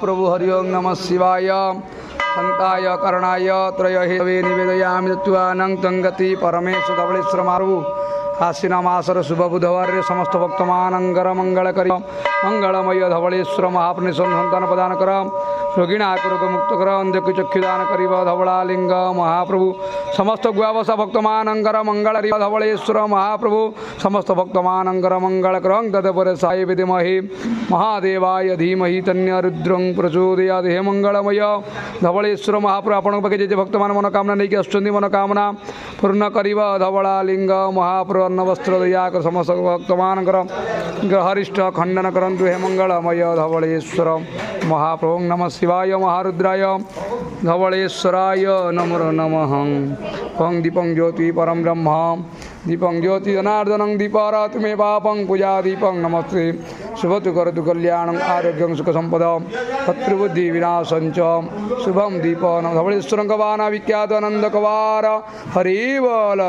प्रभु हरि ओं नमः शिवाय संताय करणाय त्रयहेवे निवेदयामि दत्वानं तंगति परमेश्वर धवलेश्वरमारु आश्विन मासर शुभ बुधवार समस्त भक्तमानंगर मंगल करी मंगलमय धवलेश्वर महाप्रभु संतान प्रदान कर रोगिणा रोग मुक्त कर अंधकु चक्षुदान कर धवलालिंग महाप्रभु समस्त गुआवसा भक्तमानंगर मंगल धवलेश्वर महाप्रभु समस्त भक्तमानंगर मंगल कर तदपर साई विद्महे महादेवाय धीमहि तन्य रुद्रं प्रचोदयात् हे मंगलमय धवलेश्वर महाप्रभु आपण पाखे जे भक्तमान मनोकामना नहीं आसुच्चंदी मनोकामना पूर्ण करिबा धवलालिंग महाप्रभु अन्न वस्त्र दया कर समस्त भक्तमानंकर ग्रहरिष्ठ खंडन करंतु हे मंगलमय धवलेश्वर महाप्रभु नमः शिवाय महारुद्राय धवलेश्वराय नमो नमः पं दीपं ज्योति परम ब्रह्म दीपं ज्योति जनार्दनं दीपारात मे पापं पूजा दीपं नमस्ते शुभतु करतु कल्याणं आरोग्यं सुख संपदा शत्रुबुद्धि विनाशं च शुभं दीप धवलेश्वरं कवाना विख्यात आनंद कवार हरि बोल।